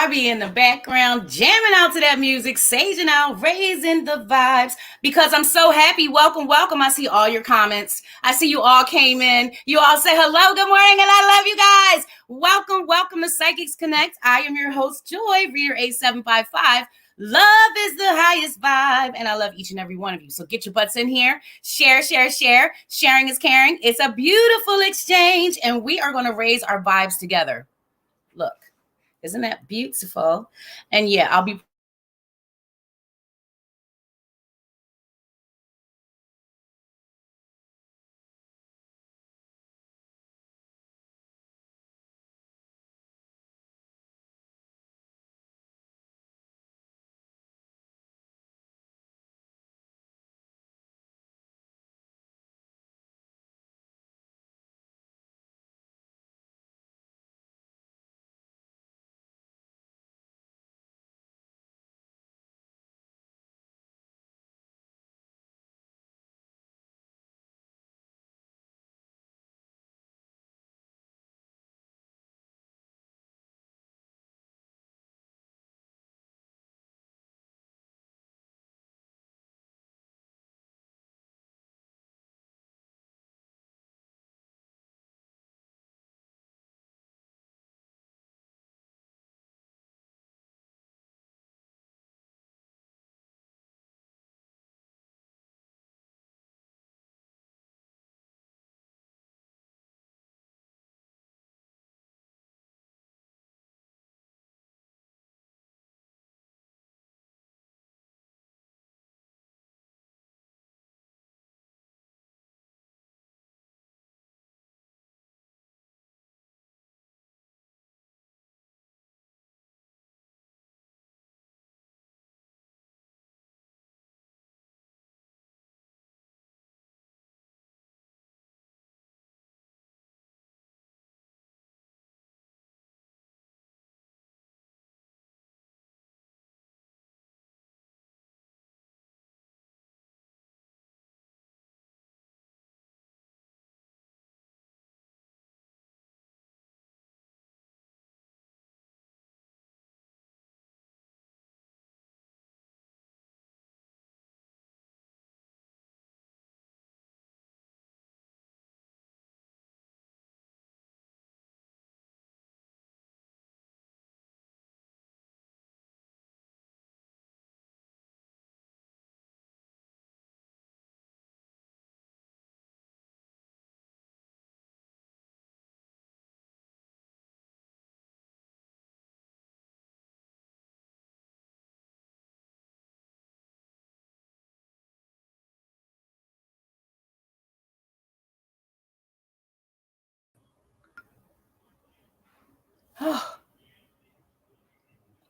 I be in the background jamming out to that music, saging out, raising the vibes because I'm so happy. Welcome, welcome. I see all your comments. I see you all came in. You all say hello, good morning, and I love you guys. Welcome, welcome to Psychics Connect. I am your host, Joy, Reader 8755. Love is the highest vibe, and I love each and every one of you. So get your butts in here. Share, share, share. Sharing is caring. It's a beautiful exchange, and we are going to raise our vibes together. Look, isn't that beautiful? And yeah, I'll be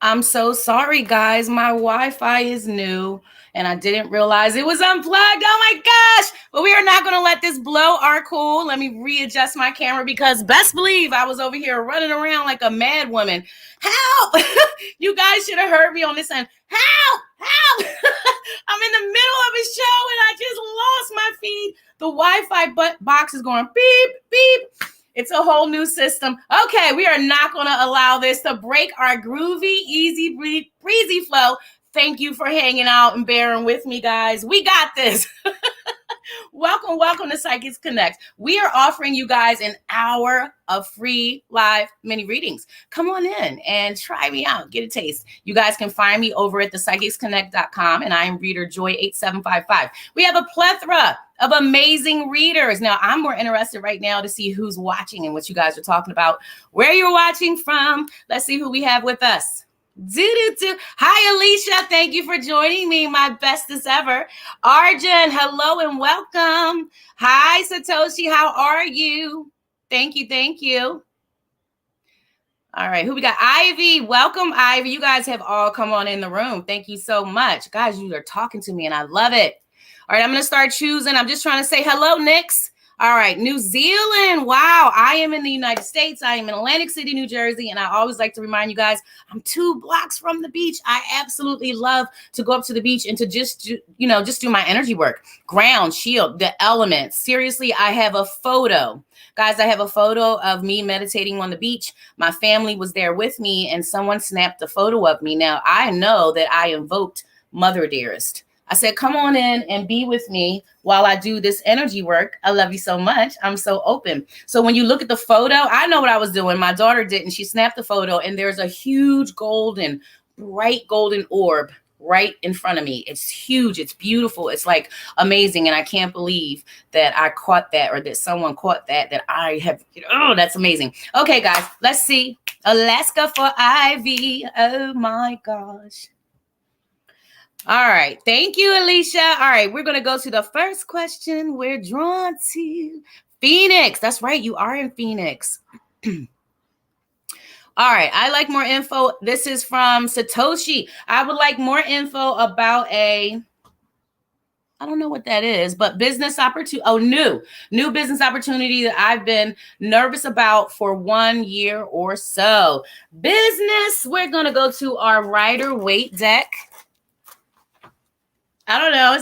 I'm so sorry, guys. My Wi-Fi is new, and I didn't realize it was unplugged. Oh my gosh! But we are not going to let this blow our cool. Let me readjust my camera because best believe I was over here running around like a mad woman. Help! You guys should have heard me on this end. Help! Help! I'm in the middle of a show, and I just lost my feed. The Wi-Fi box is going beep, beep. It's a whole new system. Okay, we are not going to allow this to break our groovy, easy, breezy flow. Thank you for hanging out and bearing with me, guys. We got this. Welcome, welcome to Psychics Connect. We are offering you guys an hour of free live mini readings. Come on in and try me out. Get a taste. You guys can find me over at thepsychicsconnect.com, and I am Reader Joy 8755. We have a plethora of amazing readers. Now, I'm more interested right now to see who's watching and what you guys are talking about, where you're watching from. Let's see who we have with us. Hi, Alicia. Thank you for joining me. My bestest ever. Arjun, hello and welcome. Hi, Satoshi. How are you? Thank you. Thank you. All right. Who we got? Ivy. Welcome, Ivy. You guys have all come on in the room. Thank you so much. Guys, you are talking to me and I love it. All right. I'm going to start choosing. I'm just trying to say hello, Nix. All right, New Zealand. Wow, I am in the United States. I am in Atlantic City, New Jersey, and I always like to remind you guys, I'm 2 blocks from the beach. I absolutely love to go up to the beach and to just do my energy work. Ground, shield, the elements. Seriously, I have a photo. Guys, I have a photo of me meditating on the beach. My family was there with me, and someone snapped a photo of me. Now, I know that I invoked Mother Dearest. I said, come on in and be with me while I do this energy work. I love you so much. I'm so open. So when you look at the photo, I know what I was doing. My daughter didn't. She snapped the photo, and there's a huge bright golden orb right in front of me. It's huge. It's beautiful. It's like amazing. And I can't believe that I caught that, or that someone caught that I have. Oh, that's amazing. Okay, guys, let's see. Alaska for Ivy. Oh my gosh. All right. Thank you, Alicia. All right. We're going to go to the first question. We're drawn to Phoenix. That's right. You are in Phoenix. All right. I like more info. This is from Satoshi. I would like more info about I don't know what that is, but business opportunity. Oh, new business opportunity that I've been nervous about for 1 year or so. Business. We're going to go to our Rider-Waite deck. I don't know.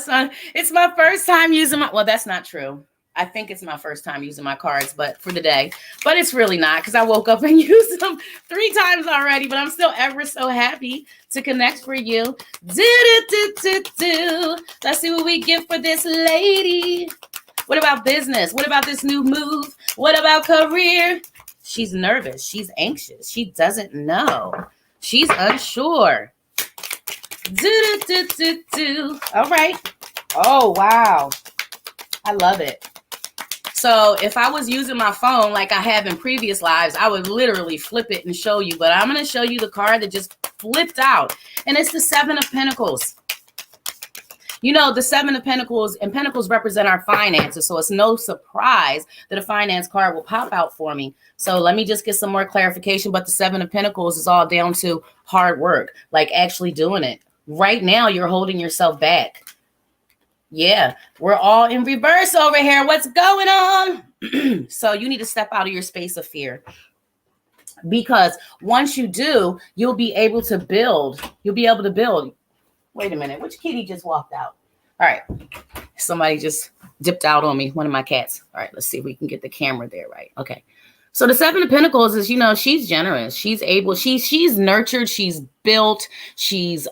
It's my first time using well, that's not true. I think it's my first time using my cards, but for the day. But it's really not, because I woke up and used them 3 times already, but I'm still ever so happy to connect for you. Let's see what we get for this lady. What about business? What about this new move? What about career? She's nervous. She's anxious. She doesn't know. She's unsure. All right. Oh, wow. I love it. So if I was using my phone like I have in previous lives, I would literally flip it and show you. But I'm going to show you the card that just flipped out. And it's the 7 of Pentacles. You know, the 7 of Pentacles, and Pentacles represent our finances. So it's no surprise that a finance card will pop out for me. So let me just get some more clarification. But the 7 of Pentacles is all down to hard work, like actually doing it. Right now, you're holding yourself back. Yeah, we're all in reverse over here. What's going on? So you need to step out of your space of fear. Because once you do, you'll be able to build. You'll be able to build. Wait a minute. Which kitty just walked out? All right. Somebody just dipped out on me. One of my cats. All right. Let's see if we can get the camera there right. Okay. So the 7 of Pentacles is, she's generous. She's able. She's nurtured. She's built. She's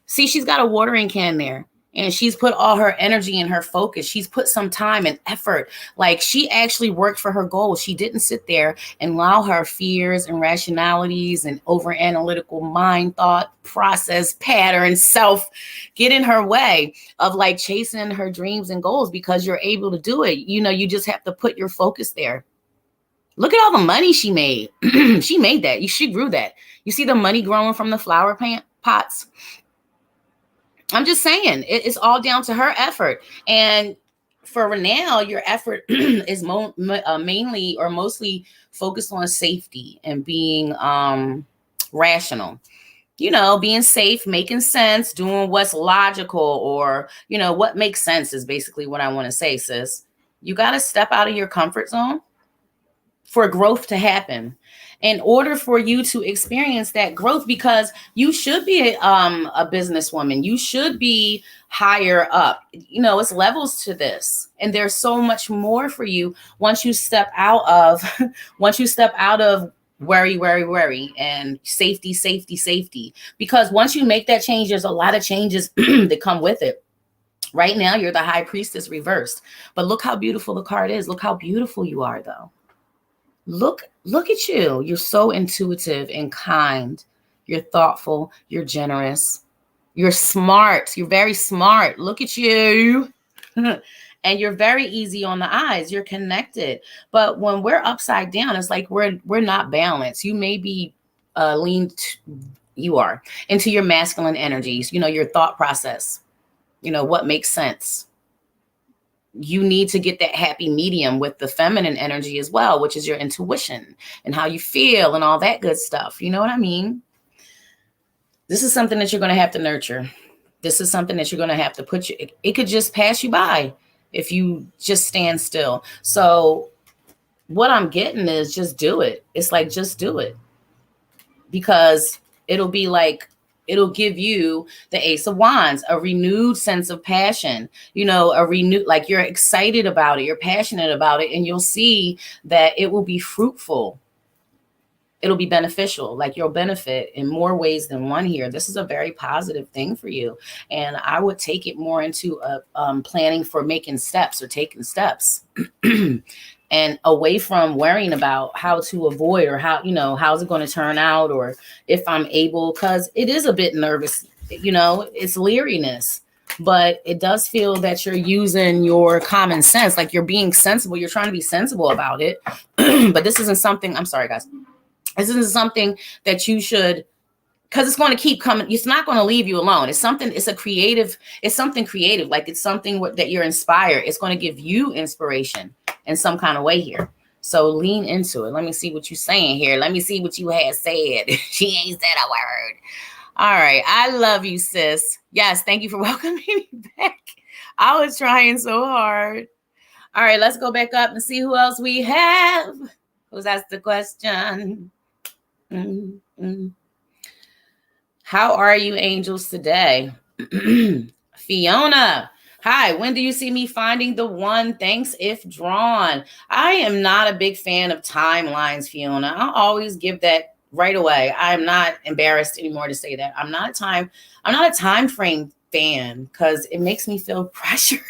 she's got a watering can there. And she's put all her energy and her focus. She's put some time and effort. Like, she actually worked for her goals. She didn't sit there and allow her fears and rationalities and over analytical mind thought process patterns self get in her way of like chasing her dreams and goals, because you're able to do it. You just have to put your focus there. Look at all the money she made. She made that. She grew that. You see the money growing from the flower pots? I'm just saying, it's all down to her effort. And for now, your effort is mainly or mostly focused on safety and being rational. Being safe, making sense, doing what's logical, or, what makes sense is basically what I want to say, sis. You got to step out of your comfort zone for growth to happen, in order for you to experience that growth, because you should be a businesswoman. You should be higher up. It's levels to this, and there's so much more for you once you step out of worry and safety, because once you make that change, there's a lot of changes that come with it. Right now, you're the High Priestess reversed, but look how beautiful the card is. Look how beautiful you are, though. Look at you. You're so intuitive and kind. You're thoughtful. You're generous. You're smart. You're very smart. Look at you. And you're very easy on the eyes. You're connected. But when we're upside down, it's like we're not balanced. You may be you are into your masculine energies, your thought process, what makes sense. You need to get that happy medium with the feminine energy as well, which is your intuition and how you feel and all that good stuff. You know what I mean? This is something that you're going to have to nurture. This is something that you're going to have to it could just pass you by. if you just stand still. So what I'm getting is just do it. It's like, just do it, because it'll be like, it'll give you the Ace of Wands, a renewed sense of passion, a renewed, like, you're excited about it, you're passionate about it, and you'll see that it will be fruitful. It'll be beneficial. Like, you'll benefit in more ways than one here. This is a very positive thing for you. And I would take it more into planning for making steps or taking steps. And away from worrying about how to avoid, or how's it going to turn out, or if I'm able, because it is a bit nervous, it's leeriness, but it does feel that you're using your common sense, like you're being sensible, you're trying to be sensible about it. But this isn't something, I'm sorry guys, this isn't something that you should, because it's going to keep coming. It's not going to leave you alone. It's something creative. Like, it's something that you're inspired. It's going to give you inspiration in some kind of way here. So lean into it. Let me see what you're saying here. Let me see what you had said. She ain't said a word. All right. I love you, sis. Yes. Thank you for welcoming me back. I was trying so hard. All right. Let's go back up and see who else we have. Who's asked the question? Mm-hmm. How are you, angels, today? Fiona. Hi, when do you see me finding the one? Thanks if drawn. I am not a big fan of timelines, Fiona. I'll always give that right away. I'm not embarrassed anymore to say that. I'm not a time frame fan, because it makes me feel pressured.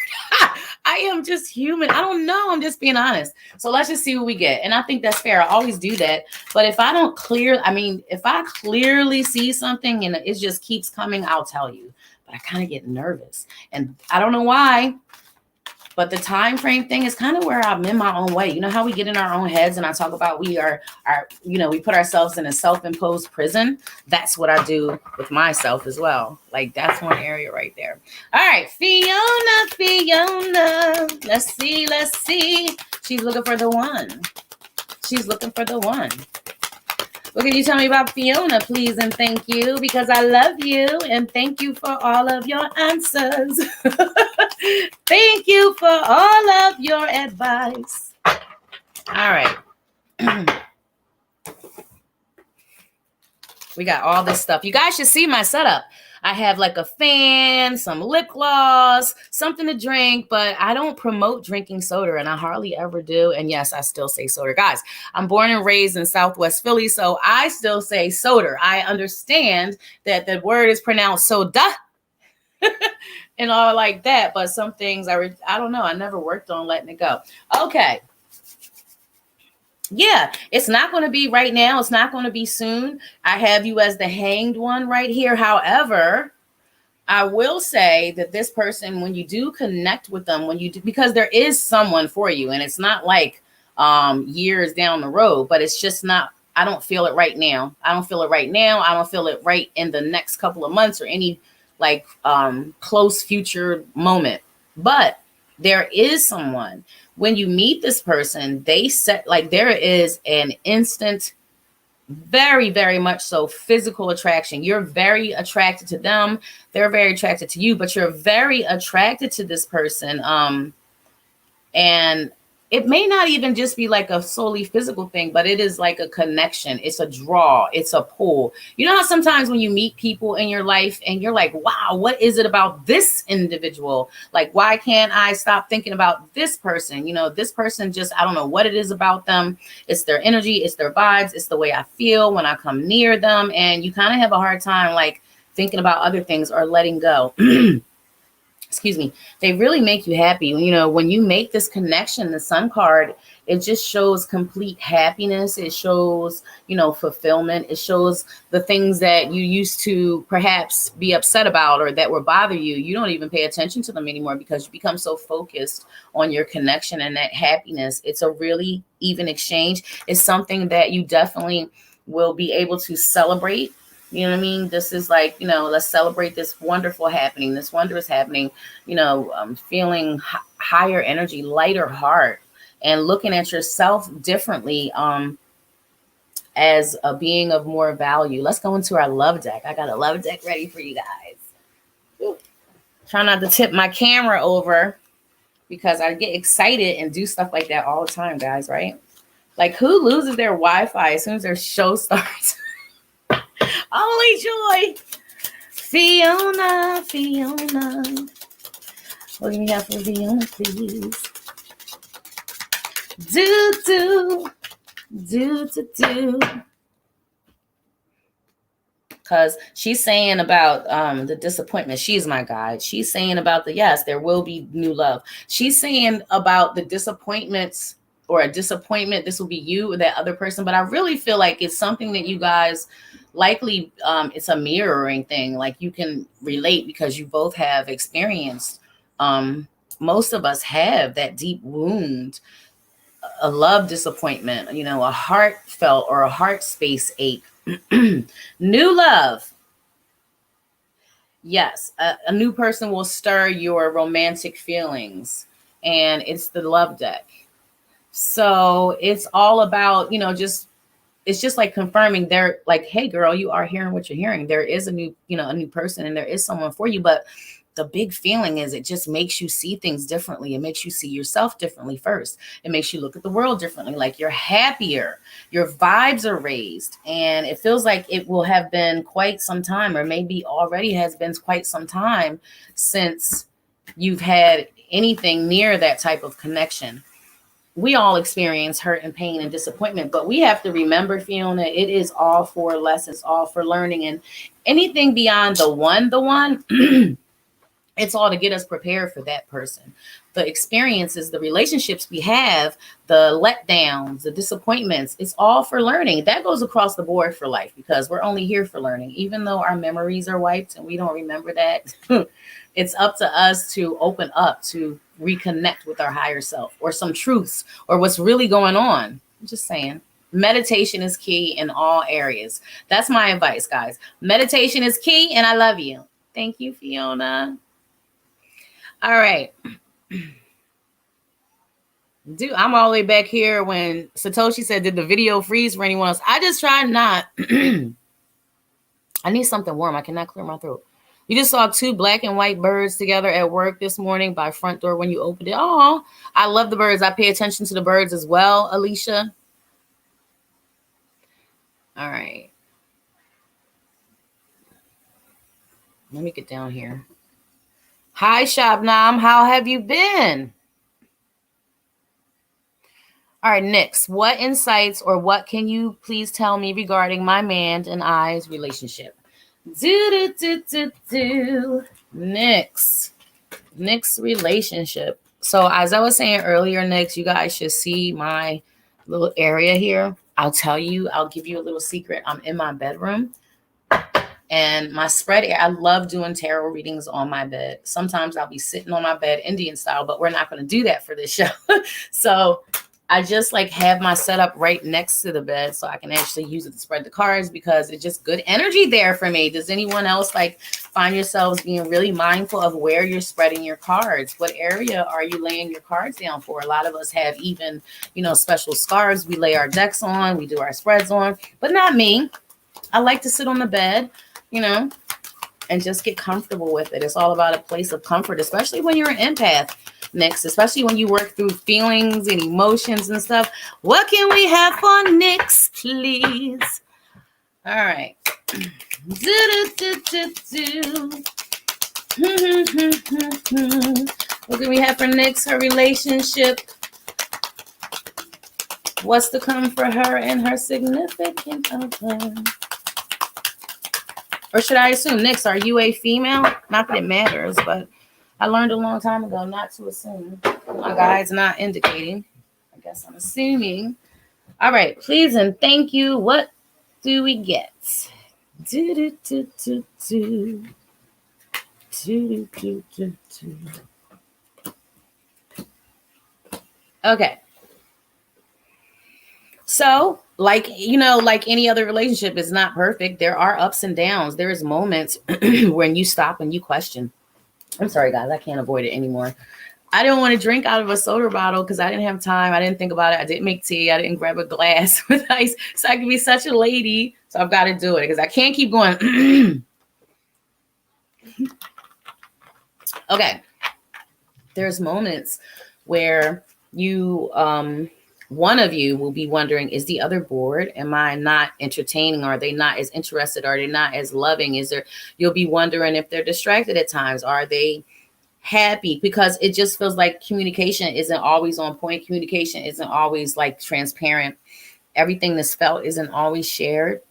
I am just human. I don't know. I'm just being honest. So let's just see what we get. And I think that's fair. I always do that. But if I clearly see something and it just keeps coming, I'll tell you. But I kind of get nervous. And I don't know why. But the time frame thing is kind of where I'm in my own way. You know how we get in our own heads and I talk about we put ourselves in a self-imposed prison? That's what I do with myself as well. Like, that's one area right there. All right, Fiona. Let's see. She's looking for the one. What can you tell me about Fiona, please, and thank you, because I love you, and thank you for all of your answers. Thank you for all of your advice. All right. We got all this stuff. You guys should see my setup. I have like a fan, some lip gloss, something to drink, but I don't promote drinking soda, and I hardly ever do. And yes, I still say soda. Guys, I'm born and raised in Southwest Philly, so I still say soda. I understand that the word is pronounced soda and all like that, but some things I don't know. I never worked on letting it go. Okay. Yeah, it's not going to be right now. It's not going to be soon. I have you as the hanged one right here. However, I will say that this person, when you do connect with them, because there is someone for you, and it's not like years down the road, but it's just not, I don't feel it right now. I don't feel it right in the next couple of months or any like close future moment. But there is someone. When you meet this person, there is an instant, very, very much so, physical attraction. You're very attracted to them. They're very attracted to you, but you're very attracted to this person. And it may not even just be like a solely physical thing, but it is like a connection. It's a draw. It's a pull. You know how sometimes when you meet people in your life and you're like, wow, what is it about this individual? Like, why can't I stop thinking about this person? This person just, I don't know what it is about them. It's their energy. It's their vibes. It's the way I feel when I come near them. And you kind of have a hard time like thinking about other things or letting go. Excuse me, they really make you happy. When you make this connection, the Sun card, it just shows complete happiness. It shows, fulfillment. It shows the things that you used to perhaps be upset about or that would bother you. You don't even pay attention to them anymore because you become so focused on your connection and that happiness. It's a really even exchange. It's something that you definitely will be able to celebrate. You know what I mean? This is like, let's celebrate this wonderful happening, this wondrous happening, feeling higher energy, lighter heart, and looking at yourself differently as a being of more value. Let's go into our love deck. I got a love deck ready for you guys. Ooh. Try not to tip my camera over. because I get excited and do stuff like that all the time, guys, right? Like, who loses their Wi-Fi as soon as their show starts? Only joy. Fiona. What do we have for Fiona, please? Do. Because she's saying about the disappointment. She's my guide. She's saying about yes, there will be new love. She's saying about the disappointments or a disappointment. This will be you or that other person. But I really feel like it's something that you guys likely, it's a mirroring thing. Like you can relate because you both have experienced. Most of us have that deep wound, a love disappointment, a heartfelt or a heart space ache. New love. Yes, a new person will stir your romantic feelings, and it's the love deck. So it's all about, it's just like confirming they're like, hey girl, you are hearing what you're hearing. There is a new person, and there is someone for you. But the big feeling is it just makes you see things differently. It makes you see yourself differently first. It makes you look at the world differently. Like you're happier, your vibes are raised, and it feels like it will have been quite some time, or maybe already has been quite some time since you've had anything near that type of connection. We all experience hurt and pain and disappointment, but we have to remember, Fiona, it is all for lessons, all for learning, and anything beyond the one, it's all to get us prepared for that person. The experiences, the relationships we have, the letdowns, the disappointments, it's all for learning. That goes across the board for life because we're only here for learning. Even though our memories are wiped and we don't remember that, it's up to us to open up, to reconnect with our higher self or some truths or what's really going on. I'm just saying. Meditation is key in all areas. That's my advice, guys. Meditation is key, and I love you. Thank you, Fiona. All right. Dude, I'm all the way back here when Satoshi said, did the video freeze for anyone else? I just tried not. I need something warm. I cannot clear my throat. You just saw 2 black and white birds together at work this morning by front door when you opened it. Oh, I love the birds. I pay attention to the birds as well, Alicia. All right. Let me get down here. Hi, Shabnam. How have you been? All right, next. What insights or what can you please tell me regarding my man and I's relationship? Next relationship. So as I was saying earlier, next, you guys should see my little area here. I'll give you a little secret. I'm in my bedroom. And my spread, I love doing tarot readings on my bed. Sometimes I'll be sitting on my bed, Indian style, but we're not going to do that for this show. So I just like have my setup right next to the bed so I can actually use it to spread the cards because it's just good energy there for me. Does anyone else like find yourselves being really mindful of where you're spreading your cards? What area are you laying your cards down for? A lot of us have even, special scarves we lay our decks on, we do our spreads on, but not me. I like to sit on the bed, and just get comfortable with it. It's all about a place of comfort, especially when you're an empath. Next, especially when you work through feelings and emotions and stuff. What can we have for next, please? All right. What can we have for next? Her relationship. What's to come for her and her significant other? Or should I assume, Nyx, are you a female? Not that it matters, but I learned a long time ago not to assume. My guide's not indicating. I guess I'm assuming. All right, please and thank you. What do we get? Okay. So, like any other relationship, it's not perfect. There are ups and downs. There's moments when you stop and you question. I'm sorry, guys. I can't avoid it anymore. I didn't want to drink out of a soda bottle because I didn't have time. I didn't think about it. I didn't make tea. I didn't grab a glass with ice. So I can be such a lady. So I've got to do it because I can't keep going. Okay. there's moments where you one of you will be wondering, is the other bored? Am I not entertaining? Are they not as interested? Are they not as loving? Is there, you'll be wondering if they're distracted at times. Are they happy? Because it just feels like communication isn't always on point. Communication isn't always like transparent. Everything that's felt isn't always shared.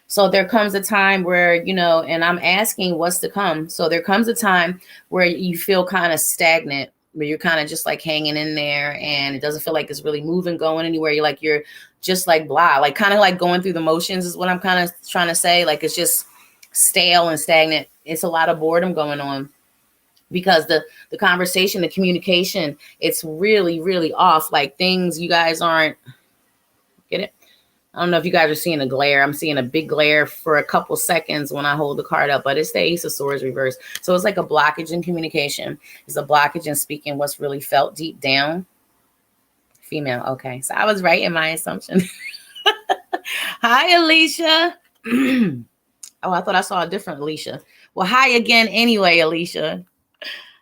So there comes a time where, and I'm asking what's to come. So there comes a time where you feel kind of stagnant, where you're kind of just like hanging in there and it doesn't feel like it's really moving, going anywhere. You're just like blah, like kind of like going through the motions is what I'm kind of trying to say. Like it's just stale and stagnant. It's a lot of boredom going on because the conversation, the communication, it's really, really off. Like things you guys aren't, get it? I don't know if you guys are seeing a glare. I'm seeing a big glare for a couple seconds when I hold the card up, but it's the Ace of Swords reverse. So it's like a blockage in communication. It's a blockage in speaking what's really felt deep down. Female. Okay. So I was right in my assumption. Hi, Alicia. Oh, I thought I saw a different Alicia. Well, hi again anyway, Alicia.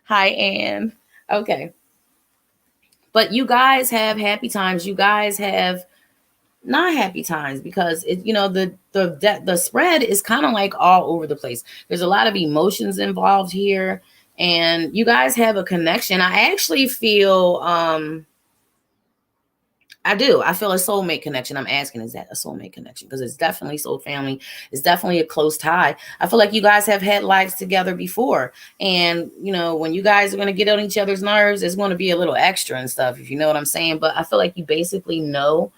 Hi, Anne. Okay. But you guys have happy times. You guys have not happy times because the spread is kind of like all over the place. There's a lot of emotions involved here, and you guys have a connection. I actually feel I feel a soulmate connection. I'm asking, is that a soulmate connection? Because it's definitely soul family. It's definitely a close tie. I feel like you guys have had lives together before. And, when you guys are going to get on each other's nerves, it's going to be a little extra and stuff, if you know what I'm saying. But I feel like you basically know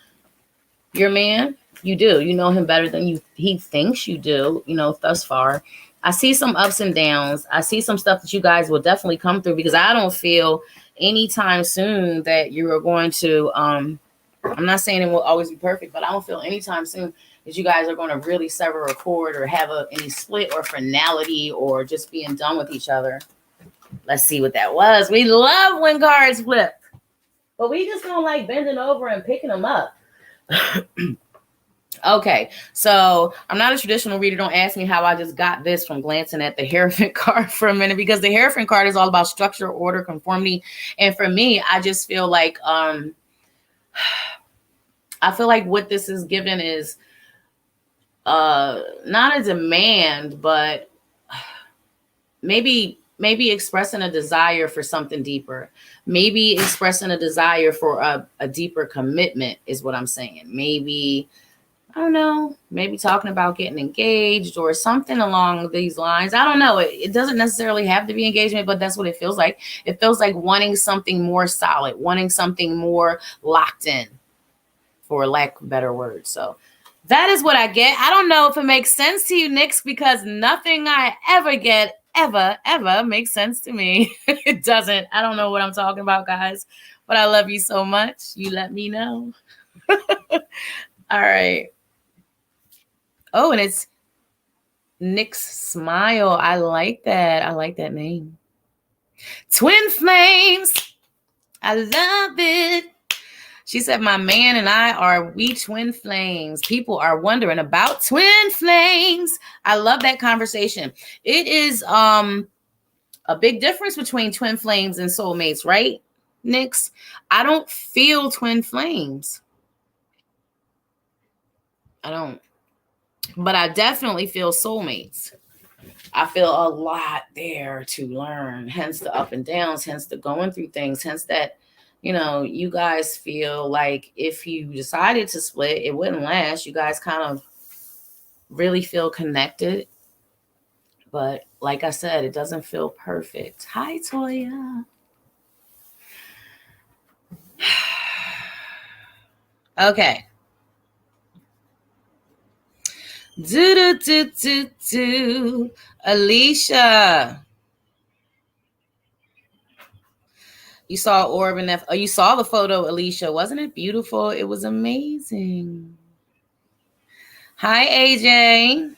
your man. You do. You know him better than he thinks you do, thus far. I see some ups and downs. I see some stuff that you guys will definitely come through because I don't feel anytime soon that you are going to, I'm not saying it will always be perfect, but I don't feel anytime soon that you guys are going to really sever a cord or have any split or finality or just being done with each other. Let's see what that was. We love when cards flip, but we just don't like bending over and picking them up. Okay, so I'm not a traditional reader. Don't ask me how I just got this from glancing at the Hierophant card for a minute, because the Hierophant card is all about structure, order, conformity. And for me, I just feel like what this is given is not a demand, but maybe expressing a desire for something deeper. Maybe expressing a desire for a deeper commitment is what I'm saying. Maybe, I don't know, maybe talking about getting engaged or something along these lines. I don't know. It doesn't necessarily have to be engagement, but that's what it feels like. It feels like wanting something more solid, wanting something more locked in, for lack of better words. So that is what I get. I don't know if it makes sense to you, Nix, because nothing I ever get ever makes sense to me. It doesn't. I don't know what I'm talking about, guys, but I love you so much. You let me know. All right. Oh, and it's Nix Smile. I like that. I like that name. Twin Flames. I love it. She said, my man and I are twin flames. People are wondering about twin flames. I love that conversation. It is a big difference between twin flames and soulmates, right, Nix? I don't feel twin flames. I don't. But I definitely feel soulmates. I feel a lot there to learn, hence the up and downs, hence the going through things, hence that, you guys feel like if you decided to split, it wouldn't last. You guys kind of really feel connected. But like I said, it doesn't feel perfect. Hi, Toya. Okay. Alicia. You saw Orb and you saw the photo, Alicia. Wasn't it beautiful? It was amazing. Hi, AJ.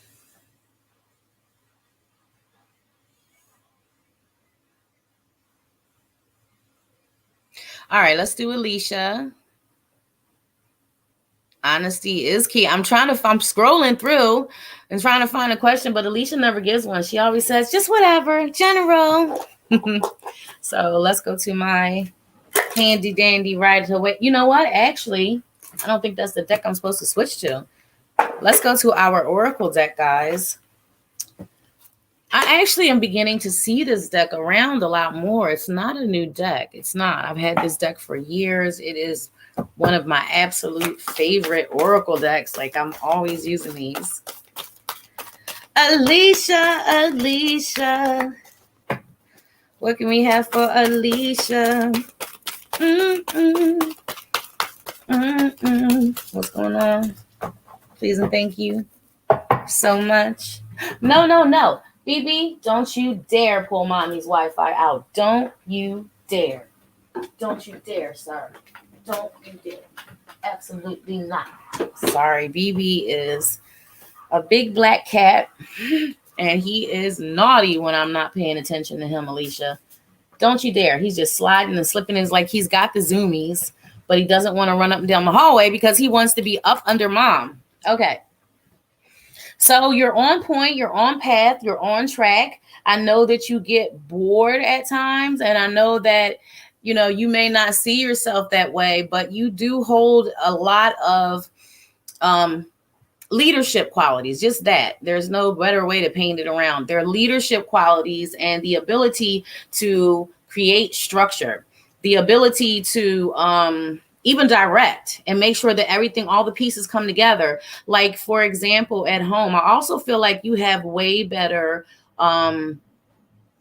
All right, let's do Alicia. Honesty is key. I'm scrolling through and trying to find a question, but Alicia never gives one. She always says, just whatever, general. So let's go to my handy dandy Rider Waite. You know what? Actually, I don't think that's the deck I'm supposed to switch to. Let's go to our Oracle deck, guys. I actually am beginning to see this deck around a lot more. It's not a new deck. It's not. I've had this deck for years. It is one of my absolute favorite Oracle decks. Like, I'm always using these. Alicia. What can we have for Alicia? What's going on? Please and thank you so much. No. BB, don't you dare pull mommy's Wi-Fi out. Don't you dare. Don't you dare, sir. Don't you dare. Absolutely not. Sorry, BB is a big black cat, and he is naughty when I'm not paying attention to him, Alicia. Don't you dare. He's just sliding and slipping. It's like he's got the zoomies, but he doesn't want to run up and down the hallway because he wants to be up under mom. Okay. So you're on point, you're on path, you're on track. I know that you get bored at times, and I know that, you may not see yourself that way, but you do hold a lot of leadership qualities. Just that. There's no better way to paint it around. They're leadership qualities and the ability to create structure, the ability to even direct and make sure that everything, all the pieces come together. Like, for example, at home, I also feel like you have way better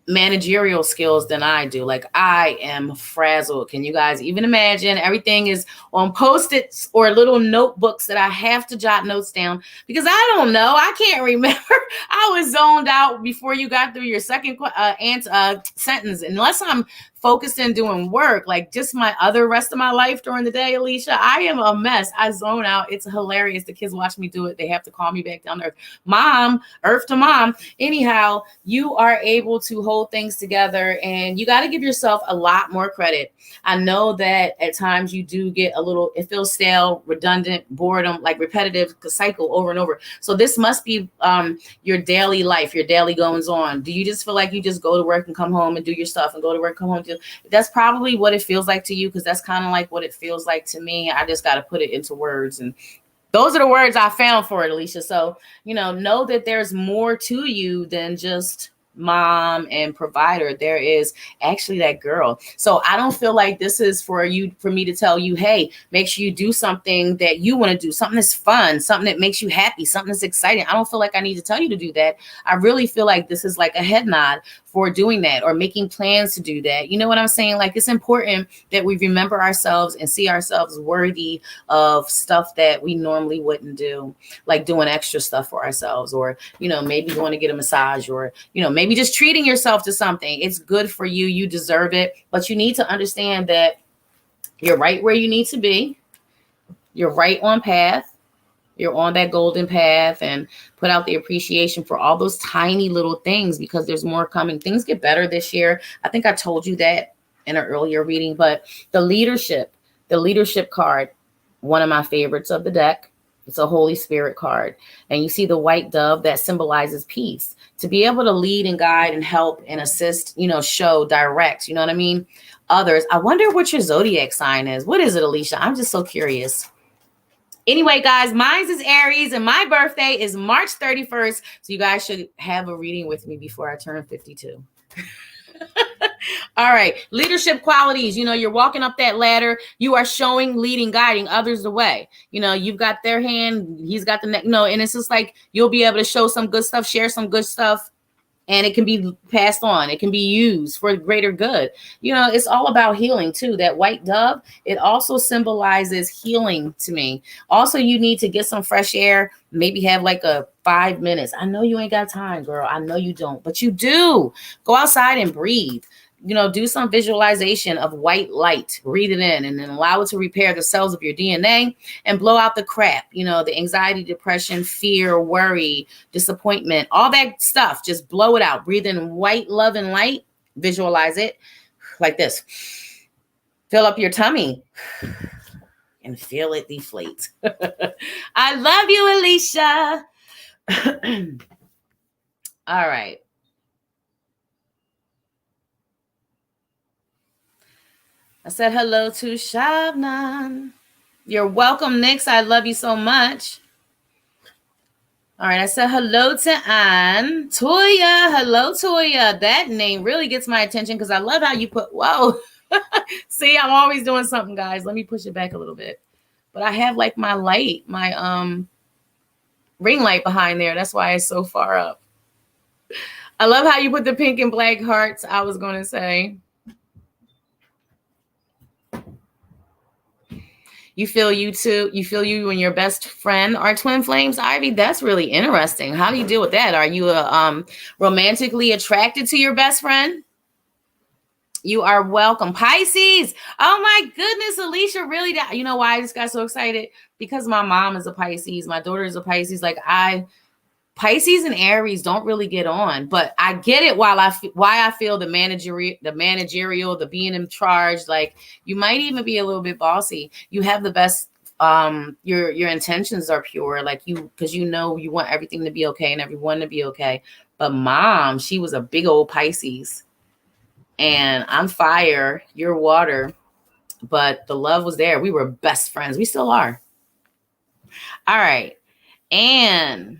managerial skills than I do. Like, I am frazzled. Can you guys even imagine? Everything is on Post-its or little notebooks that I have to jot notes down because I don't know. I can't remember. I was zoned out before you got through your second sentence. Unless I'm focused in doing work, like just my other rest of my life during the day, Alicia, I am a mess. I zone out. It's hilarious. The kids watch me do it. They have to call me back down to earth. Mom, earth to mom. Anyhow, you are able to hold things together, and you got to give yourself a lot more credit. I know that at times you do get a little, it feels stale, redundant, boredom, like repetitive cycle over and over. So this must be your daily life, your daily goings on. Do you just feel like you just go to work and come home and do your stuff and go to work, come home? That's probably what it feels like to you, because that's kind of like what it feels like to me. I just got to put it into words, and those are the words I found for it, Alicia. So, know that there's more to you than just mom and provider. There is actually that girl. So I don't feel like this is for me to tell you, hey, make sure you do something that you want to do, something that's fun, something that makes you happy, something that's exciting. I don't feel like I need to tell you to do that. I really feel like this is like a head nod for doing that or making plans to do that. You know what I'm saying? Like, it's important that we remember ourselves and see ourselves worthy of stuff that we normally wouldn't do, like doing extra stuff for ourselves, or, maybe going to get a massage, or, maybe just treating yourself to something. It's good for you. You deserve it. But you need to understand that you're right where you need to be. You're right on path. You're on that golden path, and put out the appreciation for all those tiny little things, because there's more coming. Things get better this year. I think I told you that in an earlier reading, but the leadership card, one of my favorites of the deck. It's a Holy Spirit card. And you see the white dove that symbolizes peace. To be able to lead and guide and help and assist, show, direct, you know what I mean? Others. I wonder what your zodiac sign is. What is it, Alicia? I'm just so curious. Anyway, guys, mine is Aries, and my birthday is March 31st. So you guys should have a reading with me before I turn 52. All right. Leadership qualities. You're walking up that ladder. You are showing, leading, guiding others the way. You've got their hand. He's got the neck. And it's just like you'll be able to show some good stuff, share some good stuff. And it can be passed on. It can be used for greater good. It's all about healing too. That white dove, it also symbolizes healing to me. Also, you need to get some fresh air, maybe have like a 5 minutes. I know you ain't got time, girl. I know you don't, but you do. Go outside and breathe. Do some visualization of white light, breathe it in, and then allow it to repair the cells of your DNA and blow out the crap, the anxiety, depression, fear, worry, disappointment, all that stuff. Just blow it out. Breathe in white love and light. Visualize it like this. Fill up your tummy and feel it deflate. I love you, Alicia. All right. I said hello to Shabnan. You're welcome, Nix. I love you so much. All right, I said hello to Ann. Toya, hello, Toya. That name really gets my attention because I love how you put, whoa. See, I'm always doing something, guys. Let me push it back a little bit. But I have like my light, my ring light behind there. That's why it's so far up. I love how you put the pink and black hearts, I was going to say. You feel you too. You feel you and your best friend are twin flames, Ivy. That's really interesting. How do you deal with that? Are you romantically attracted to your best friend? You are welcome, Pisces. Oh my goodness, Alicia, really? You know why I just got so excited? Because my mom is a Pisces, my daughter is a Pisces. Pisces and Aries don't really get on, but I get it. Why I feel the managerial, the being in charge. Like you might even be a little bit bossy. You have the best. Your intentions are pure, like because you know you want everything to be okay and everyone to be okay. But mom, she was a big old Pisces, and I'm fire, you're water. But the love was there. We were best friends. We still are. All right, and.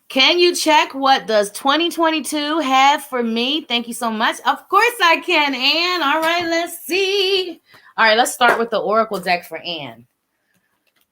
Can you check what does 2022 have for me? Thank you so much. Of course I can, Anne. All right, let's see. All right, let's start with the Oracle deck for Anne.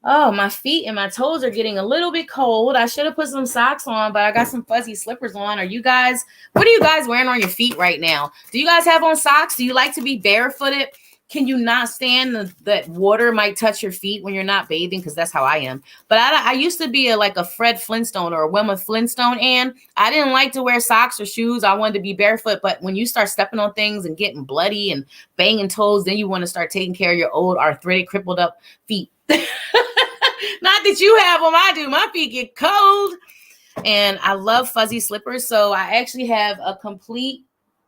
Oh, my feet and my toes are getting a little bit cold. I should have put some socks on, but I got some fuzzy slippers on. What are you guys wearing on your feet right now? Do you guys have on socks? Do you like to be barefooted? Can you not stand that water might touch your feet when you're not bathing? Because that's how I am. But I used to be like a Fred Flintstone or a Wilma Flintstone, and I didn't like to wear socks or shoes. I wanted to be barefoot. But when you start stepping on things and getting bloody and banging toes, then you want to start taking care of your old arthritic, crippled up feet. Not that you have them. I do. My feet get cold. And I love fuzzy slippers. So I actually have a complete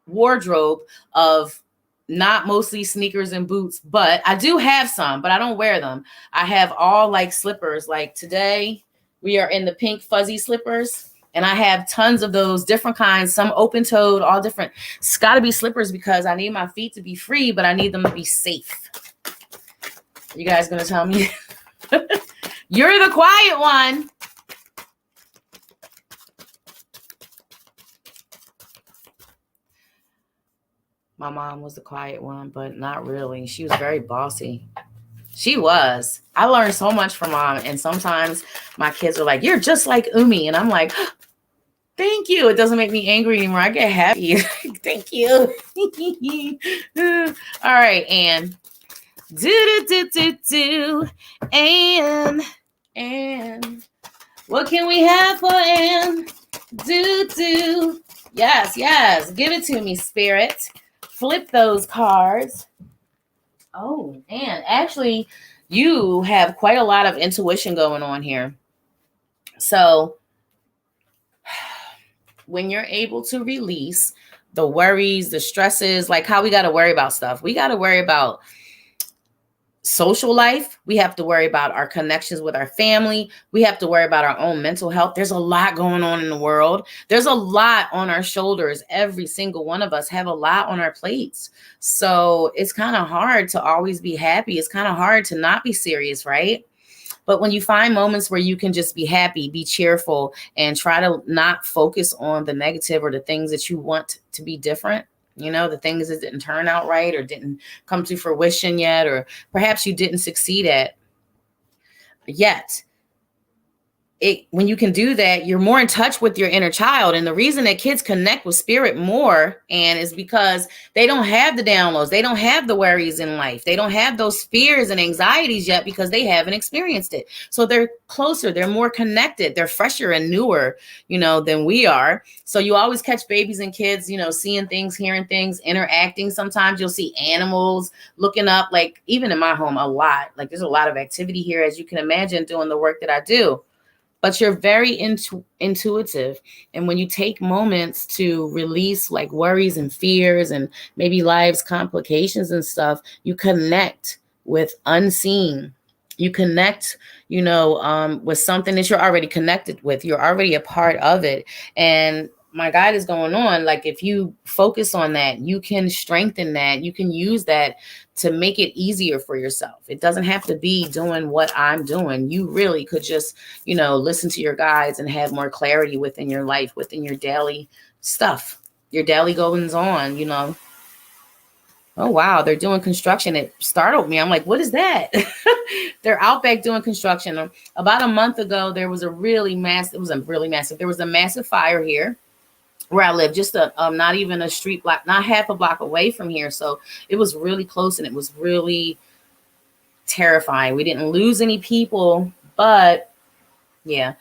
wardrobe of not mostly sneakers and boots, but I do have some, but I don't wear them. I have all like slippers. Like today we are in the pink fuzzy slippers, and I have tons of those different kinds, some open toed, all different. It's got to be slippers because I need my feet to be free, but I need them to be safe. You guys gonna tell me? You're the quiet one. My mom was the quiet one, but not really. She was very bossy. She was. I learned so much from mom. And sometimes my kids are like, you're just like Umi. And I'm like, thank you. It doesn't make me angry anymore. I get happy. Thank you. All right, Anne. And what can we have for Anne? Yes. Give it to me, spirit. Flip those cards. Oh, and actually, you have quite a lot of intuition going on here. So when you're able to release the worries, the stresses, like how we got to worry about stuff. We got to worry about social life. We have to worry about our connections with our family. We have to worry about our own mental health. There's a lot going on in the world. There's a lot on our shoulders. Every single one of us have a lot on our plates. So it's kind of hard to always be happy. It's kind of hard to not be serious, right? But when you find moments where you can just be happy, be cheerful, and try to not focus on the negative or the things that you want to be different, you know, the things that didn't turn out right or didn't come to fruition yet, or perhaps you didn't succeed at yet. When you can do that, you're more in touch with your inner child. And the reason that kids connect with spirit more, and is because they don't have the downloads. They don't have the worries in life. They don't have those fears and anxieties yet because they haven't experienced it. So they're closer. They're more connected. They're fresher and newer, than we are. So you always catch babies and kids, seeing things, hearing things, interacting. Sometimes you'll see animals looking up, like even in my home, a lot. Like there's a lot of activity here, as you can imagine, doing the work that I do. But you're very intuitive. And when you take moments to release like worries and fears and maybe life's complications and stuff, you connect with unseen. You connect, with something that you're already connected with. You're already a part of it. And my guide is going on, like if you focus on that, you can strengthen that, you can use that to make it easier for yourself. It doesn't have to be doing what I'm doing. You really could just, listen to your guides and have more clarity within your life, within your daily stuff, your daily goings on. Oh, wow. They're doing construction. It startled me. I'm like, what is that? They're out back doing construction. About a month ago, there was a massive fire here where I live, just not even a street block, not half a block away from here. So it was really close and it was really terrifying. We didn't lose any people, but yeah.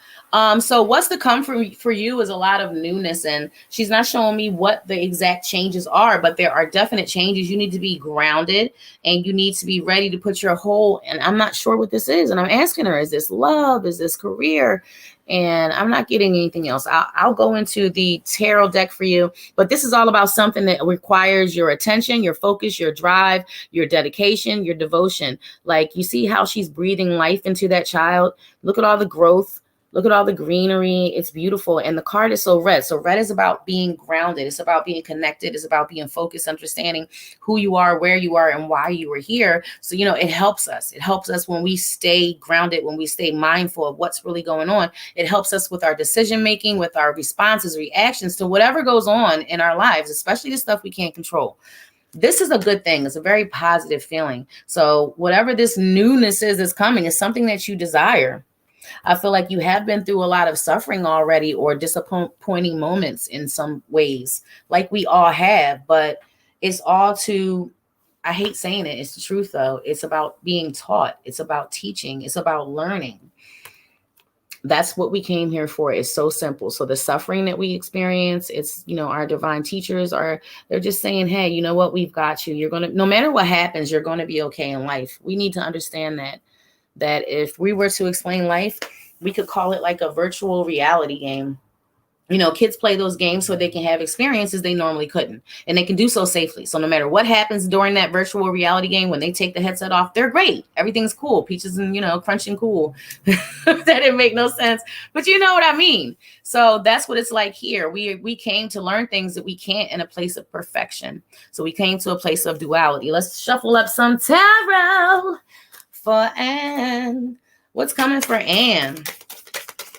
So what's to come for you is a lot of newness, and she's not showing me what the exact changes are, but there are definite changes. You need to be grounded and you need to be ready to put your whole, and I'm not sure what this is. And I'm asking her, is this love? Is this career? And I'm not getting anything else. I'll go into the tarot deck for you, but this is all about something that requires your attention, your focus, your drive, your dedication, your devotion. Like, you see how she's breathing life into that child? Look at all the growth. Look at all the greenery. It's beautiful. And the card is so red. So red is about being grounded. It's about being connected. It's about being focused, understanding who you are, where you are, and why you are here. So, it helps us. It helps us when we stay grounded, when we stay mindful of what's really going on. It helps us with our decision making, with our responses, reactions to whatever goes on in our lives, especially the stuff we can't control. This is a good thing. It's a very positive feeling. So whatever this newness is that's coming is something that you desire. I feel like you have been through a lot of suffering already, or disappointing moments in some ways, like we all have, but it's all I hate saying it, it's the truth though. It's about being taught. It's about teaching. It's about learning. That's what we came here for. It's so simple. So the suffering that we experience, it's, our divine teachers they're just saying, hey, you know what? We've got you. You're going to, no matter what happens, you're going to be okay in life. We need to understand that if we were to explain life, we could call it like a virtual reality game. Kids play those games so they can have experiences they normally couldn't, and they can do so safely. So no matter what happens during that virtual reality game, when they take the headset off, they're great. Everything's cool. Peaches and, crunching cool. That didn't make no sense, but you know what I mean? So that's what it's like here. We came to learn things that we can't in a place of perfection. So we came to a place of duality. Let's shuffle up some tarot for Anne. What's coming for Anne?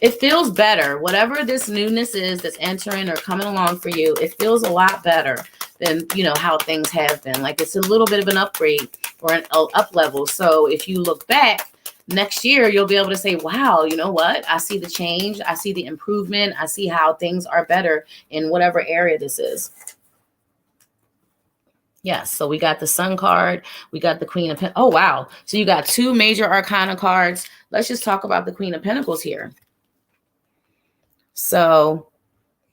It feels better. Whatever this newness is that's entering or coming along for you, it feels a lot better than, how things have been. Like, it's a little bit of an upgrade or an up level. So if you look back next year, you'll be able to say, wow, you know what? I see the change. I see the improvement. I see how things are better in whatever area this is. Yes, so we got the Sun card. We got the Queen of Pentacles. Oh, wow. So you got two major arcana cards. Let's just talk about the Queen of Pentacles here. So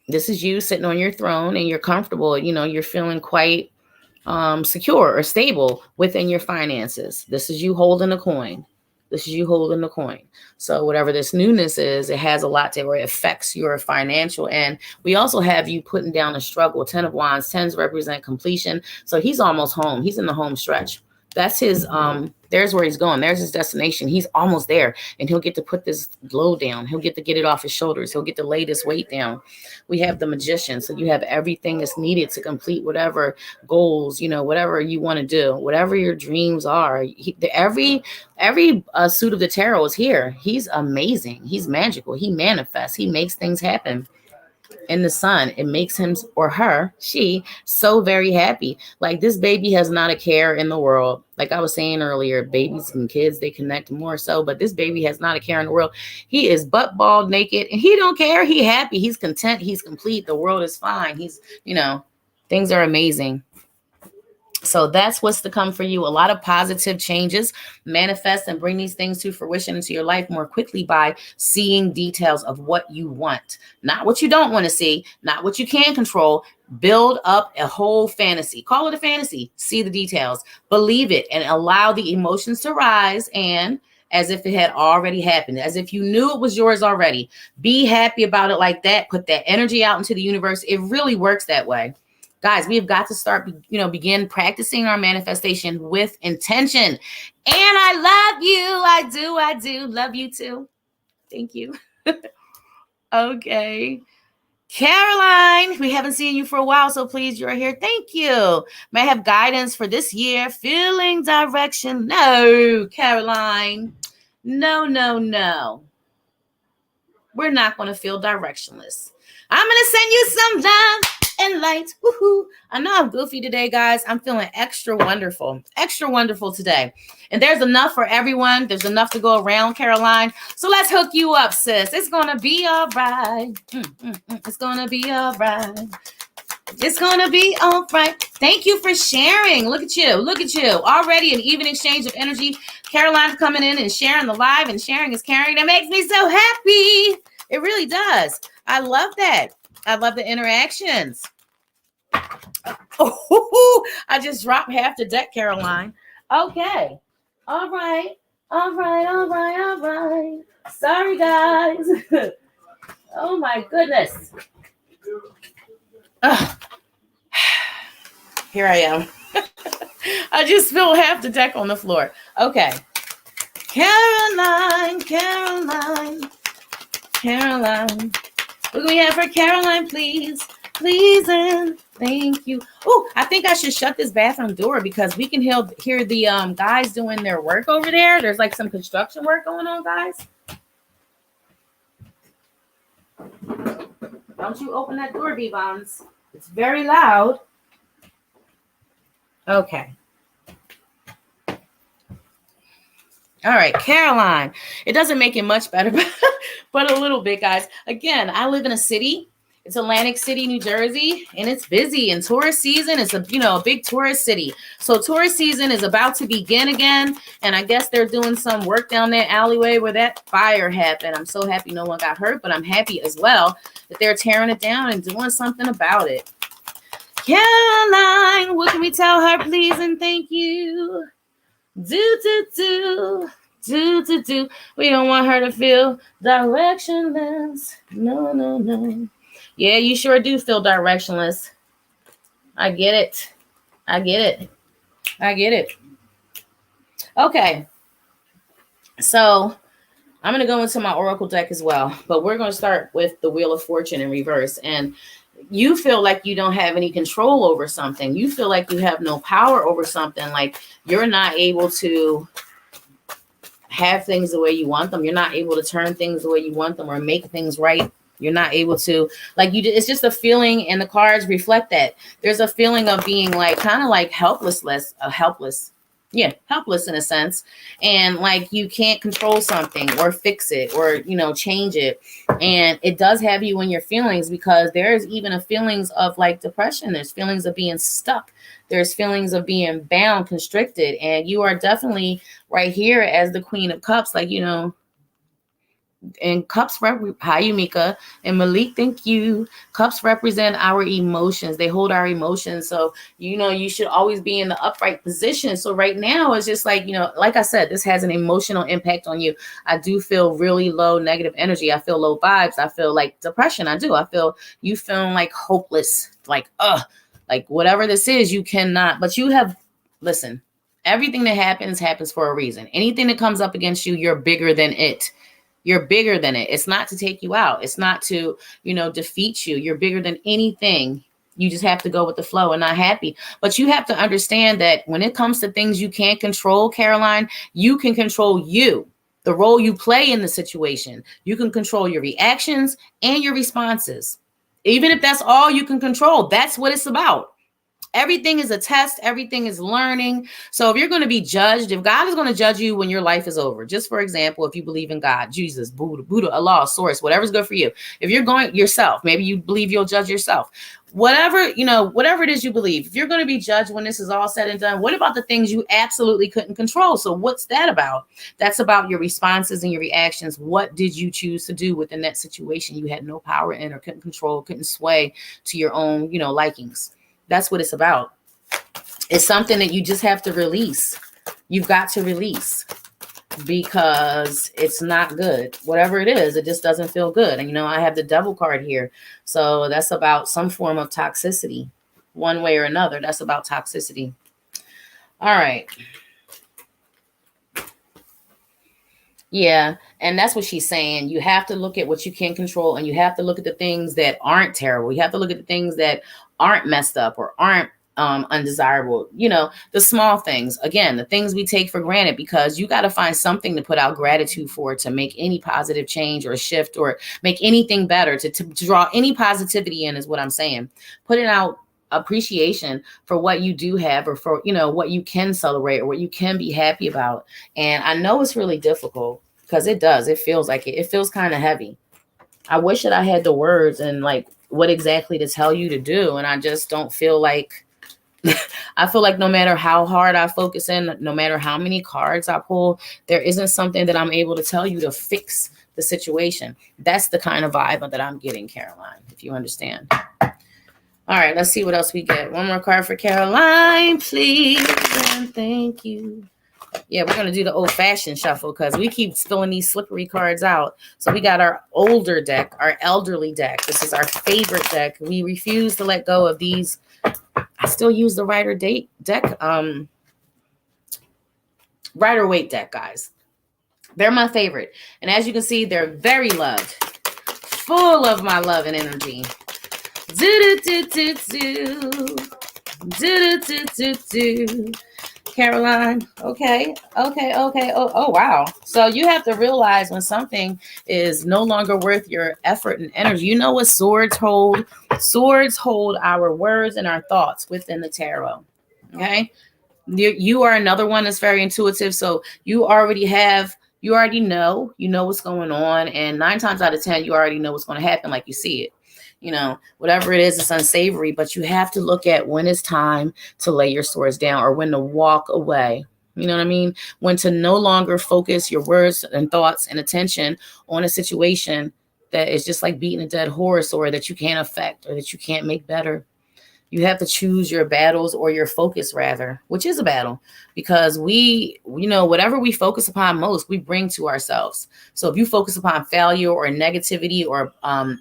this is you sitting on your throne and you're comfortable. You're feeling quite secure or stable within your finances. This is you holding a coin. This is you holding the coin. So whatever this newness is, it has a lot to, or it affects your financial. And we also have you putting down a struggle. 10 of Wands, 10s represent completion. So he's almost home. He's in the home stretch. That's his, there's where he's going. There's his destination. He's almost there, and he'll get to put this load down. He'll get to get it off his shoulders. He'll get to lay this weight down. We have the Magician. So you have everything that's needed to complete whatever goals, whatever you want to do, whatever your dreams are. Every suit of the tarot is here. He's amazing. He's magical. He manifests. He makes things happen. In the Sun, it makes him or her, she, so very happy. Like, this baby has not a care in the world. Like I was saying earlier, babies and kids, they connect more so, but this baby has not a care in the world. He is butt bald naked and he don't care. He happy. He's content. He's complete. The world is fine. He's, things are amazing. So that's what's to come for you. A lot of positive changes. Manifest and bring these things to fruition into your life more quickly by seeing details of what you want, not what you don't want to see, not what you can control. Build up a whole fantasy. Call it a fantasy. See the details. Believe it and allow the emotions to rise, and as if it had already happened, as if you knew it was yours already. Be happy about it like that. Put that energy out into the universe. It really works that way. Guys, we have got to start, begin practicing our manifestation with intention. And I love you. I do love you too. Thank you. Okay. Caroline, we haven't seen you for a while, so please, you're here. Thank you. May I have guidance for this year? Feeling direction? No, Caroline. No, no, no. We're not going to feel directionless. I'm going to send you some love and light. Woohoo. I know I'm goofy today, guys. I'm feeling extra wonderful today. And there's enough for everyone. There's enough to go around, Caroline. So let's hook you up, sis. It's going to be all right. It's going to be all right. It's going to be all right. Thank you for sharing. Look at you. Look at you. Already an even exchange of energy. Caroline's coming in and sharing the live, and sharing is caring. That makes me so happy. It really does. I love that. I love the interactions. Oh, I just dropped half the deck, Caroline. Okay. All right. All right. All right. All right. Sorry, guys. Oh, my goodness. Ugh. Here I am. I just spilled half the deck on the floor. Okay. Caroline, Caroline, Caroline. What do we have for Caroline, please? Please and thank you. Oh, I think I should shut this bathroom door because we can hear the guys doing their work over there. There's like some construction work going on, guys. Don't you open that door, B-Bombs. It's very loud. Okay. All right, Caroline. It doesn't make it much better, but a little bit, guys. Again, I live in a city. It's Atlantic City, New Jersey, and it's busy. And tourist season is a big tourist city. So tourist season is about to begin again. And I guess they're doing some work down that alleyway where that fire happened. I'm so happy no one got hurt, but I'm happy as well that they're tearing it down and doing something about it. Caroline, what can we tell her, please and thank you? Do. We don't want her to feel directionless. No. Yeah, you sure do feel directionless. I get it. Okay. So I'm going to go into my Oracle deck as well, but we're going to start with the Wheel of Fortune in reverse. And you feel like you don't have any control over something. You feel like you have no power over something. Like you're not able to have things the way you want them. You're not able to turn things the way you want them or make things right. You're not able to, it's just a feeling, and the cards reflect that. There's a feeling of being like, kind of like helpless in a sense. And like you can't control something or fix it or, change it. And it does have you in your feelings because there's even a feelings of like depression. There's feelings of being stuck. There's feelings of being bound, constricted. And you are definitely right here as the Queen of Cups, and cups hi Yumika and Malik, thank you. Cups represent our emotions. They hold our emotions. So you should always be in the upright position. So right now it's just like, like I said, this has an emotional impact on you. I do feel really low negative energy. I feel low vibes. I feel like depression. I feel you feeling like hopeless, like whatever this is, you cannot, but you have, listen, everything that happens for a reason. Anything that comes up against you, you're bigger than it. You're bigger than it. It's not to take you out. It's not to, defeat you. You're bigger than anything. You just have to go with the flow and not happy. But you have to understand that when it comes to things you can't control, Caroline, you can control you, the role you play in the situation. You can control your reactions and your responses. Even if that's all you can control, that's what it's about. Everything is a test. Everything is learning. So if you're going to be judged, if God is going to judge you when your life is over, just for example, if you believe in God, Jesus, Buddha, Allah, source, whatever's good for you. If you're going yourself, maybe you believe you'll judge yourself. Whatever it is you believe, if you're going to be judged when this is all said and done, what about the things you absolutely couldn't control? So what's that about? That's about your responses and your reactions. What did you choose to do within that situation you had no power in or couldn't control, couldn't sway to your own, likings? That's what it's about. It's something that you just have to release. You've got to release because it's not good. Whatever it is, it just doesn't feel good. And, I have the Devil card here. So that's about some form of toxicity, one way or another. That's about toxicity. All right. Yeah, and that's what she's saying. You have to look at what you can control, and you have to look at the things that aren't terrible. You have to look at the things that aren't messed up or aren't undesirable. You know, the small things. Again, the things we take for granted, because you got to find something to put out gratitude for, to make any positive change or shift or make anything better, to draw any positivity in, is what I'm saying. Putting out appreciation for what you do have, or for, what you can celebrate or what you can be happy about. And I know it's really difficult, because it feels like it feels kind of heavy. I wish that I had the words and like what exactly to tell you to do, and I just don't feel like I feel like no matter how hard I focus in, no matter how many cards I pull, there isn't something that I'm able to tell you to fix the situation. That's the kind of vibe that I'm getting, Caroline, if you understand. All right, let's see what else we get. One more card for Caroline, please. And thank you. Yeah, we're going to do the old-fashioned shuffle, because we keep spilling these slippery cards out. So we got our older deck, our elderly deck. This is our favorite deck. We refuse to let go of these. I still use the deck. Rider-Waite deck, guys. They're my favorite. And as you can see, they're very loved. Full of my love and energy. Caroline. Okay. Oh, wow. So you have to realize when something is no longer worth your effort and energy. You know what swords hold? Swords hold our words and our thoughts within the tarot. Okay. You are another one that's very intuitive. So you already know what's going on. And 9 times out of 10, you already know what's going to happen. Like you see it. Whatever it is, it's unsavory, but you have to look at when it's time to lay your swords down, or when to walk away. You know what I mean? When to no longer focus your words and thoughts and attention on a situation that is just like beating a dead horse, or that you can't affect, or that you can't make better. You have to choose your battles, or your focus rather, which is a battle, because whatever we focus upon most, we bring to ourselves. So if you focus upon failure or negativity or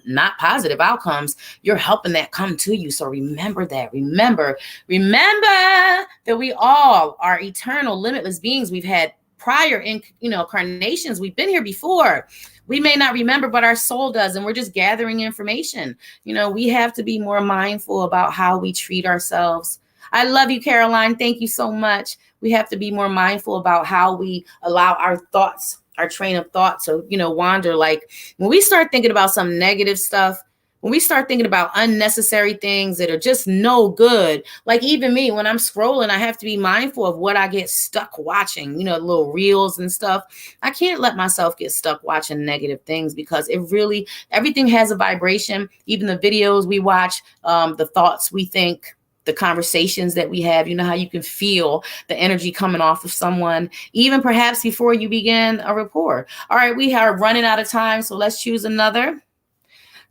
not positive outcomes, you're helping that come to you. So remember that. Remember that we all are eternal, limitless beings. We've had prior incarnations. We've been here before. We may not remember, but our soul does, and we're just gathering information. We have to be more mindful about how we treat ourselves. I love you, Caroline. Thank you so much. We have to be more mindful about how we allow our thoughts, our train of thought to, wander. Like when we start thinking about some negative stuff, when we start thinking about unnecessary things that are just no good, like even me, when I'm scrolling, I have to be mindful of what I get stuck watching, little reels and stuff. I can't let myself get stuck watching negative things, because everything has a vibration. Even the videos we watch, the thoughts we think, the conversations that we have, how you can feel the energy coming off of someone, even perhaps before you begin a rapport. All right, we are running out of time, so let's choose another.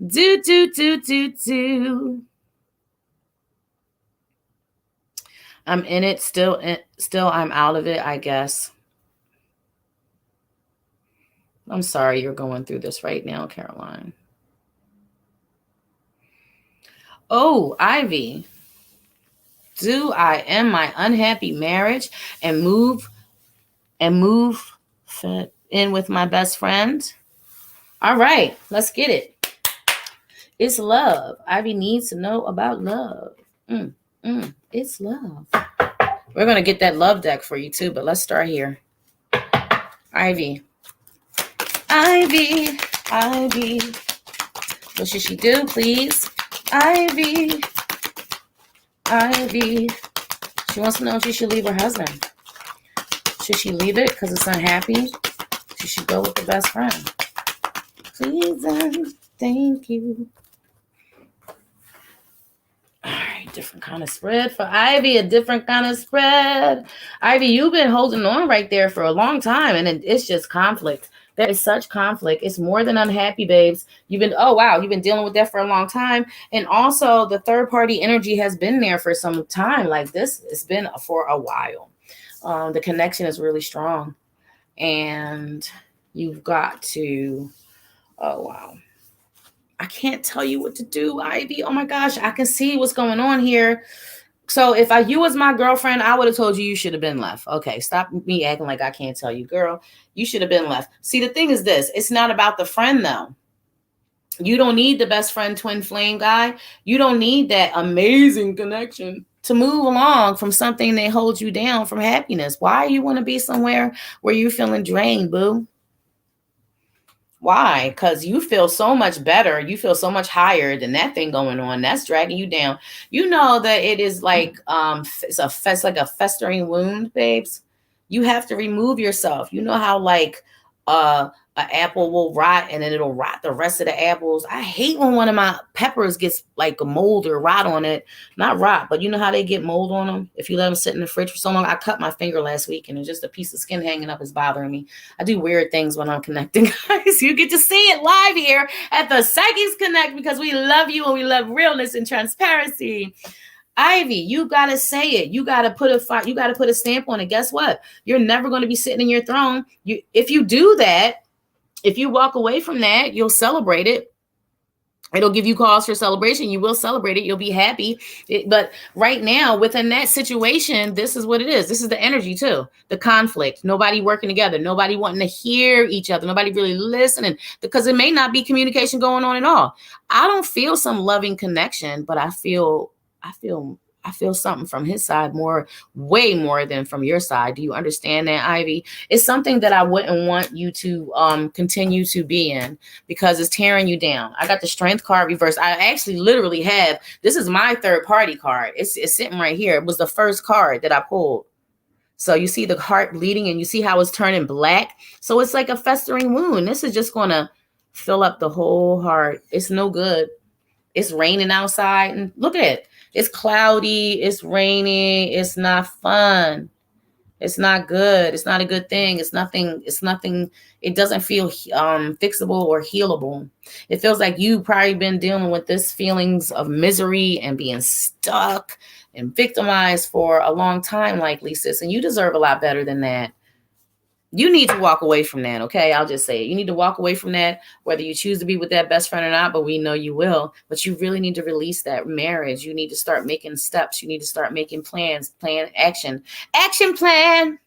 I'm in it still. I'm out of it, I guess. I'm sorry you're going through this right now, Caroline. Oh, Ivy. Do I end my unhappy marriage and move in with my best friend? All right, let's get it. It's love. Ivy needs to know about love. It's love. We're going to get that love deck for you too, but let's start here. Ivy. What should she do, please? Ivy. She wants to know if she should leave her husband. Should she leave it because it's unhappy? She should go with the best friend. Please and thank you. All right, different kind of spread for Ivy. A different kind of spread. Ivy, you've been holding on right there for a long time, and it's just conflict. There is such conflict. It's more than unhappy, babes. You've been dealing with that for a long time. And also the third party energy has been there for some time. Like this, it's been for a while. The connection is really strong. And you've got to, oh, wow. I can't tell you what to do, Ivy. Oh my gosh, I can see what's going on here. So if you was my girlfriend, I would have told you you should have been left. Okay, stop me acting like I can't tell you, girl. You should have been left. See, the thing is this: it's not about the friend though. You don't need the best friend twin flame guy. You don't need that amazing connection to move along from something that holds you down from happiness. Why you want to be somewhere where you're feeling drained, boo? Why? Because you feel so much better. You feel so much higher than that thing going on. That's dragging you down. You know that it is like it's like a festering wound, babes. You have to remove yourself. You know how like an apple will rot and then it'll rot the rest of the apples. I hate when one of my peppers gets like a mold or rot on it. Not rot, but you know how they get mold on them if you let them sit in the fridge for so long. I cut my finger last week and it's just a piece of skin hanging up is bothering me. I do weird things when I'm connecting, guys. You get to see it live here at the Psychics Connect because we love you and we love realness and transparency. Ivy, you gotta say it. You gotta put a stamp on it. Guess what? You're never going to be sitting in your throne. If you do that, if you walk away from that, you'll celebrate it. It'll give you cause for celebration. You will celebrate it. You'll be happy. But right now, within that situation, this is what it is. This is the energy too. The conflict. Nobody working together. Nobody wanting to hear each other. Nobody really listening because it may not be communication going on at all. I don't feel some loving connection, but I feel something from his side way more than from your side. Do you understand that, Ivy? It's something that I wouldn't want you to continue to be in because it's tearing you down. I got the Strength card reversed. I actually literally have, this is my third party card. It's sitting right here. It was the first card that I pulled. So you see the heart bleeding and you see how it's turning black. So it's like a festering wound. This is just going to fill up the whole heart. It's no good. It's raining outside and look at it. It's cloudy. It's raining. It's not fun. It's not good. It's not a good thing. It's nothing. It doesn't feel fixable or healable. It feels like you've probably been dealing with this feelings of misery and being stuck and victimized for a long time, likely, sis. And you deserve a lot better than that. You need to walk away from that, okay? I'll just say it. You need to walk away from that, whether you choose to be with that best friend or not, but we know you will. But you really need to release that marriage. You need to start making steps. You need to start making plans, action plan.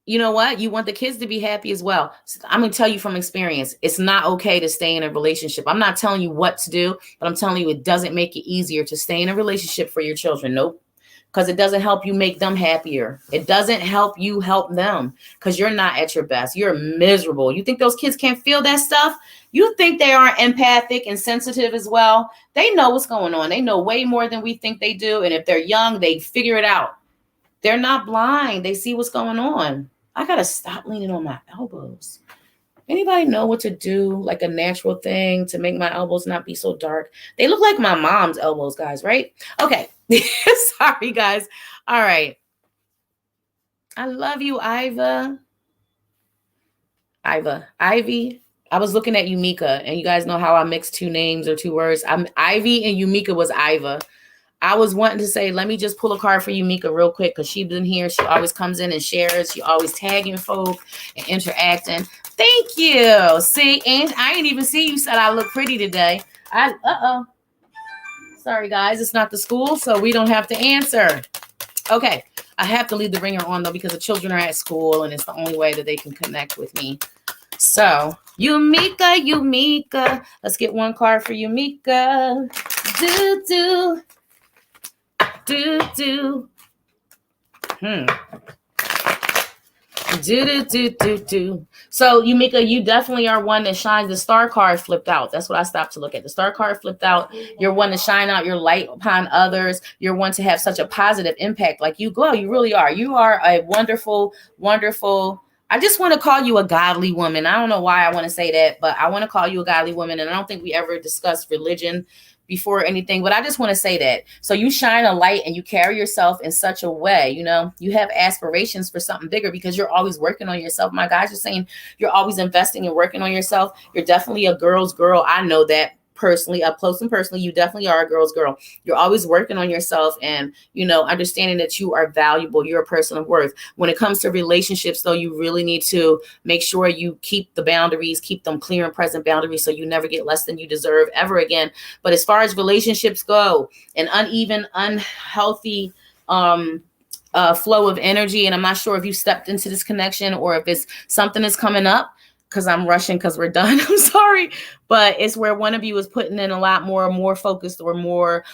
You know what? You want the kids to be happy as well. I'm going to tell you from experience, it's not okay to stay in a relationship. I'm not telling you what to do, but I'm telling you it doesn't make it easier to stay in a relationship for your children. Nope. Because it doesn't help you make them happier. It doesn't help you help them because you're not at your best. You're miserable. You think those kids can't feel that stuff? You think they aren't empathic and sensitive as well? They know what's going on. They know way more than we think they do. And if they're young, they figure it out. They're not blind. They see what's going on. I got to stop leaning on my elbows. Anybody know what to do, like a natural thing to make my elbows not be so dark? They look like my mom's elbows, guys, right? Okay. Sorry, guys. All right. I love you, Ivy. I was looking at Yumika, and you guys know how I mix two names or two words. Ivy and Yumika was Iva. I was wanting to say, let me just pull a card for Yumika real quick because she's been here. She always comes in and shares. She always tagging folk and interacting. Thank you. See, and I didn't even see you said I look pretty today. Sorry, guys. It's not the school, so we don't have to answer. Okay. I have to leave the ringer on, though, because the children are at school, and it's the only way that they can connect with me. So, Yumika. Let's get one card for Yumika. Do. So, Yumika, you definitely are one that shines. The star card flipped out. That's what I stopped to look at. The star card flipped out. You're one to shine out your light upon others. You're one to have such a positive impact. Like you glow. You really are. You are a wonderful, wonderful. I just want to call you a godly woman. I don't know why I want to say that, but I want to call you a godly woman. And I don't think we ever discussed religion before anything, but I just want to say that. So you shine a light and you carry yourself in such a way, you have aspirations for something bigger because you're always working on yourself. My guys are saying you're always investing and working on yourself. You're definitely a girl's girl. I know that. personally, up close and personally, you definitely are a girl's girl. You're always working on yourself and, understanding that you are valuable. You're a person of worth. When it comes to relationships, though, you really need to make sure you keep the boundaries, keep them clear and present boundaries so you never get less than you deserve ever again. But as far as relationships go, an uneven, unhealthy flow of energy, and I'm not sure if you stepped into this connection or if it's something that's coming up, because I'm rushing because we're done. I'm sorry. But it's where one of you is putting in a lot more focused or more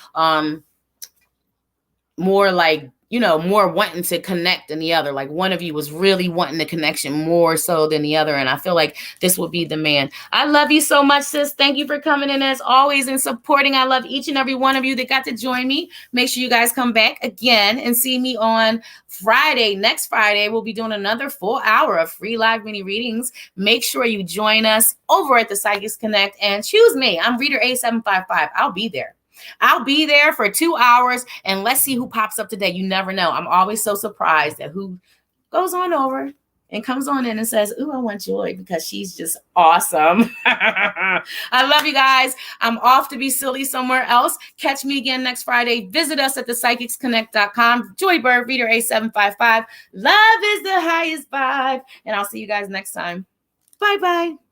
like, more wanting to connect than the other. Like one of you was really wanting the connection more so than the other. And I feel like this would be the man. I love you so much, sis. Thank you for coming in as always and supporting. I love each and every one of you that got to join me. Make sure you guys come back again and see me on Friday. Next Friday, we'll be doing another full hour of free live mini readings. Make sure you join us over at the Psychics Connect and choose me. I'm Reader A755. I'll be there. I'll be there for 2 hours and let's see who pops up today. You never know. I'm always so surprised at who goes on over and comes on in and says, "Ooh, I want Joy," because she's just awesome. I love you guys. I'm off to be silly somewhere else. Catch me again next Friday. Visit us at thepsychicsconnect.com. Joy Bird, Reader A755. Love is the highest vibe. And I'll see you guys next time. Bye-bye.